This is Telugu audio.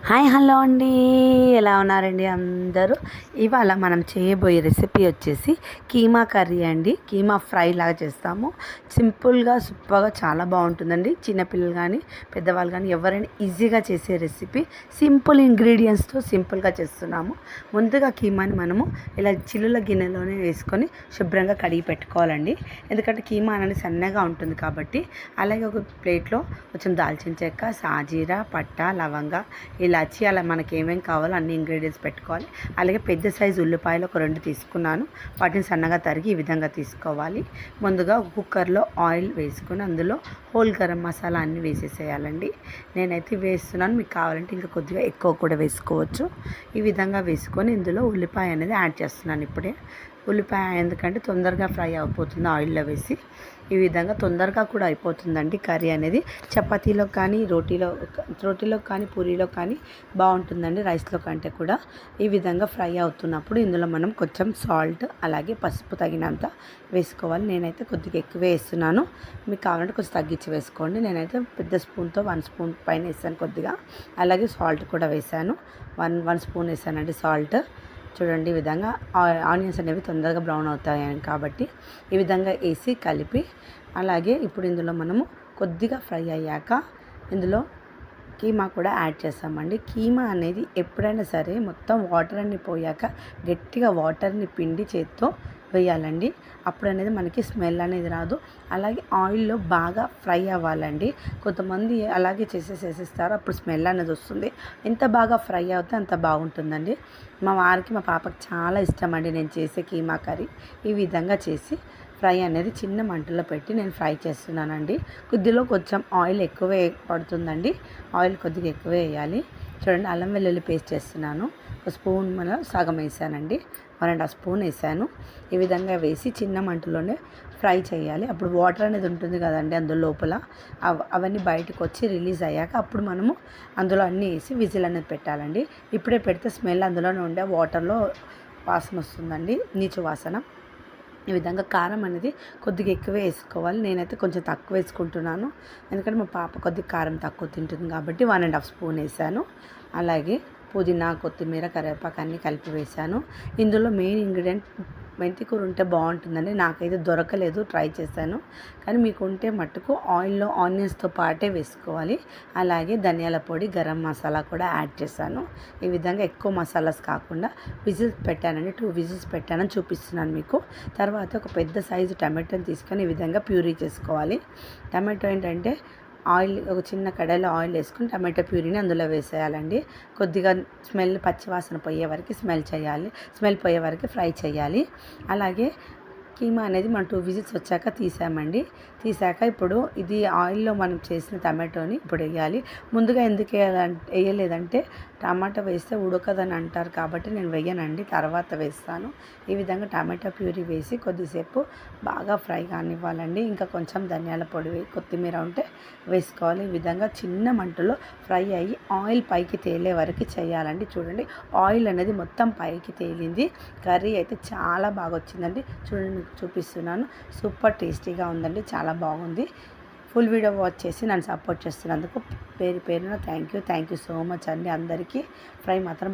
హాయ్ హలో అండి, ఎలా ఉన్నారండి అందరూ? ఇవాళ మనం చేయబోయే రెసిపీ వచ్చేసి కీమా కర్రీ అండి. కీమా ఫ్రై లాగా చేస్తాము. సింపుల్గా సూపర్గా చాలా బాగుంటుందండి. చిన్నపిల్లలు కానీ పెద్దవాళ్ళు కానీ ఎవరైనా ఈజీగా చేసే రెసిపీ. సింపుల్ ఇంగ్రీడియంట్స్తో సింపుల్గా చేస్తున్నాము. ముందుగా కీమాని మనము ఇలా చిల్లుల గిన్నెలోనే వేసుకొని శుభ్రంగా కడిగి పెట్టుకోవాలండి. ఎందుకంటే కీమా అనేది సన్నగా ఉంటుంది కాబట్టి. అలాగే ఒక ప్లేట్లో కొంచెం దాల్చిన చెక్క, సాజీరా, పట్ట, లవంగ, ఇలాచి, అలా మనకి ఏమేమి కావాలో అన్ని ఇంగ్రీడియంట్స్ పెట్టుకోవాలి. అలాగే పెద్ద సైజు ఉల్లిపాయలు ఒక 2 తీసుకున్నాను. వాటిని సన్నగా తరిగి ఈ విధంగా తీసుకోవాలి. ముందుగా కుక్కర్లో ఆయిల్ వేసుకొని అందులో హోల్ గరం మసాలా అన్నీ వేసేసేయాలండి. నేనైతే వేస్తున్నాను, మీకు కావాలంటే ఇంకా కొద్దిగా ఎక్కువ కూడా వేసుకోవచ్చు. ఈ విధంగా వేసుకొని ఇందులో ఉల్లిపాయ అనేది యాడ్ చేస్తున్నాను ఇప్పుడే. ఉల్లిపాయ ఎందుకంటే తొందరగా ఫ్రై అయిపోతుంది ఆయిల్లో వేసి. ఈ విధంగా తొందరగా కూడా అయిపోతుందండి కర్రీ అనేది. చపాతీలో కానీ రోటీలో కానీ పూరీలో కానీ బాగుంటుందండి, రైస్లో కంటే కూడా. ఈ విధంగా ఫ్రై అవుతున్నప్పుడు ఇందులో మనం కొంచెం సాల్ట్ అలాగే పసుపు తగినంత వేసుకోవాలి. నేనైతే కొద్దిగా ఎక్కువ వేస్తున్నాను, మీకు కావాలంటే కొంచెం తగ్గించి వేసుకోండి. నేనైతే పెద్ద స్పూన్తో 1 స్పూన్ పైన వేసాను కొద్దిగా. అలాగే సాల్ట్ కూడా వేసాను, 1 స్పూన్ వేసానండి సాల్ట్. చూడండి, ఈ విధంగా ఆనియన్స్ అనేవి తొందరగా బ్రౌన్ అవుతాయి కాబట్టి ఈ విధంగా వేసి కలిపి, అలాగే ఇప్పుడు ఇందులో మనము కొద్దిగా ఫ్రై అయ్యాక ఇందులో కీమా కూడా యాడ్ చేస్తామండి. కీమా అనేది ఎప్పుడైనా సరే మొత్తం వాటర్ అన్ని పోయాక గట్టిగా వాటర్ని పిండి చేత్తో వేయాలండి. అప్పుడు అనేది మనకి స్మెల్ అనేది రాదు. అలాగే ఆయిల్లో బాగా ఫ్రై అవ్వాలండి. కొంతమంది అలాగే చేసేసేస్తారు, అప్పుడు స్మెల్ అనేది వస్తుంది. ఎంత బాగా ఫ్రై అవుతే అంత బాగుంటుందండి. మా వారికి మా పాపకి చాలా ఇష్టం అండి నేను చేసే కీమా కర్రీ. ఈ విధంగా చేసి ఫ్రై అనేది చిన్న మంటలో పెట్టి నేను ఫ్రై చేస్తున్నానండి. కొద్దిలో కొంచెం ఆయిల్ ఎక్కువే పడుతుందండి, ఆయిల్ కొద్దిగా ఎక్కువే వేయాలి. చూడండి, అల్లం వెల్లుల్లి పేస్ట్ చేస్తున్నాను. ఒక స్పూన్ సగం వేసానండి, 1.5 స్పూన్ వేసాను. ఈ విధంగా వేసి చిన్న మంటలోనే ఫ్రై చేయాలి. అప్పుడు వాటర్ అనేది ఉంటుంది కదండి అందులో లోపల, అవన్నీ బయటకు వచ్చి రిలీజ్ అయ్యాక అప్పుడు మనము అందులో అన్నీ వేసి విజిల్ అనేది పెట్టాలండి. ఇప్పుడే పెడితే స్మెల్ అందులోనే ఉండే వాటర్లో వాసన వస్తుందండి, నీచు వాసన. ఈ విధంగా కారం అనేది కొద్దిగా ఎక్కువే వేసుకోవాలి. నేనైతే కొంచెం తక్కువ వేసుకుంటున్నాను, ఎందుకంటే మా పాప కొద్దిగా కారం తక్కువ తింటుంది కాబట్టి 1.5 స్పూన్ వేసాను. అలాగే పుదీనా, కొత్తిమీర, కరివేపాకు అన్నీ కలిపి వేసాను. ఇందులో మెయిన్ ఇంగ్రీడియంట్ మెంతికూర ఉంటే బాగుంటుందండి. నాకైతే దొరకలేదు, ట్రై చేశాను. కానీ మీకు ఉంటే మట్టుకు ఆయిల్లో ఆనియన్స్తో పాటే వేసుకోవాలి. అలాగే ధనియాల పొడి, గరం మసాలా కూడా యాడ్ చేశాను. ఈ విధంగా ఎక్కువ మసాలాస్ కాకుండా విజిల్స్ పెట్టానండి, 2 విజిల్స్ పెట్టానని చూపిస్తున్నాను మీకు. తర్వాత ఒక పెద్ద సైజు టమాటోని తీసుకొని ఈ విధంగా ప్యూరీ చేసుకోవాలి. టమాటో ఏంటంటే ఒక చిన్న కడాయిలో ఆయిల్ వేసుకుని టమాటో ప్యూరీని అందులో వేసేయాలండి. కొద్దిగా పచ్చివాసన పోయే వరకు స్మెల్ పోయే వరకు ఫ్రై చేయాలి. అలాగే కీమా అనేది మనం 2 విజిల్స్ వచ్చాక తీసాక ఇప్పుడు ఇది ఆయిల్లో మనం చేసిన టమాటోని ఇప్పుడు వేయాలి. ముందుగా ఎందుకు వేయలేదంటే టమాటో వేస్తే ఉడకదని అంటారు కాబట్టి నేను వేయనండి, తర్వాత వేస్తాను. ఈ విధంగా టమాటో ప్యూరీ వేసి కొద్దిసేపు బాగా ఫ్రై కానివ్వాలండి. ఇంకా కొంచెం ధనియాల పొడి, కొత్తిమీర ఉంటే వేసుకోవాలి. ఈ విధంగా చిన్న మంటలో ఫ్రై అయ్యి ఆయిల్ పైకి తేలే వరకు చేయాలండి. చూడండి, ఆయిల్ అనేది మొత్తం పైకి తేలింది. కర్రీ అయితే చాలా బాగా వచ్చిందండి. చూడండి, చూపిస్తున్నాను, సూపర్ టేస్టీగా ఉందండి, చాలా బాగుంది. ఫుల్ వీడియో వాచ్ చేసి నన్ను సపోర్ట్ చేస్తున్నందుకు పేరున థ్యాంక్ యూ సో మచ్ అండి అందరికీ. ఫ్రై మాత్రం